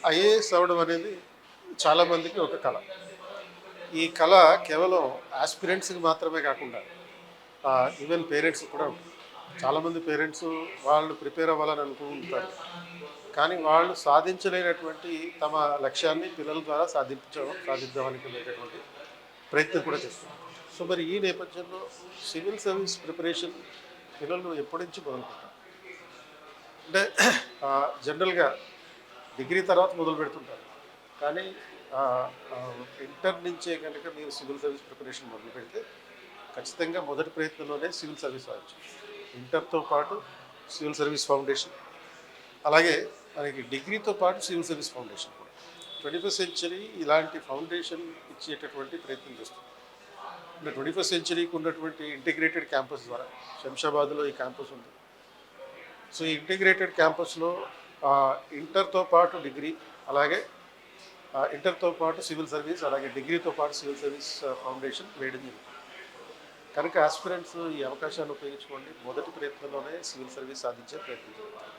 IAS అవ్వడం అనేది చాలామందికి ఒక కళ. ఈ కళ కేవలం ఆస్పిరెంట్స్‌కి మాత్రమే కాకుండా ఈవెన్ పేరెంట్స్‌కి కూడా ఉంటుంది. చాలామంది పేరెంట్స్ వాళ్ళు ప్రిపేర్ అవ్వాలని అనుకుంటారు. కానీ వాళ్ళు సాధించలేనటువంటి తమ లక్ష్యాన్ని పిల్లల ద్వారా సాధిద్దామని వెళ్ళేటటువంటి ప్రయత్నం కూడా చేస్తున్నారు. సో మరి ఈ నేపథ్యంలో సివిల్ సర్వీస్ ప్రిపరేషన్ పిల్లలు ఎప్పటి నుంచి మొదలుపెట్టారు? అంటే జనరల్‌గా డిగ్రీ తర్వాత మొదలు పెడుతుంటారు. కానీ ఇంటర్ నుంచే కనుక మీరు సివిల్ సర్వీస్ ప్రిపరేషన్ మొదలు పెడితే ఖచ్చితంగా మొదటి ప్రయత్నంలోనే సివిల్ సర్వీస్ అవ్వచ్చు. ఇంటర్‌తో పాటు సివిల్ సర్వీస్ ఫౌండేషన్, అలాగే మనకి డిగ్రీతో పాటు సివిల్ సర్వీస్ ఫౌండేషన్ కూడా. 21st సెంచరీ ఇలాంటి ఫౌండేషన్ ఇచ్చేటటువంటి ప్రయత్నం చేస్తుంది. అంటే 21st సెంచరీకి ఉన్నటువంటి ఇంటిగ్రేటెడ్ క్యాంపస్ ద్వారా శంషాబాద్‌లో ఈ క్యాంపస్ ఉంది. సో ఈ ఇంటిగ్రేటెడ్ క్యాంపస్‌లో ఇంటర్‌తో పాటు డిగ్రీ, అలాగే ఇంటర్‌తో పాటు సివిల్ సర్వీస్, అలాగే డిగ్రీతో పాటు సివిల్ సర్వీస్ ఫౌండేషన్ వేయడం జరుగుతుంది. కనుక ఆస్పిరెంట్స్ ఈ అవకాశాన్ని ఉపయోగించుకోండి. మొదటి ప్రయత్నంలోనే సివిల్ సర్వీస్ సాధించే ప్రయత్నం చేయండి.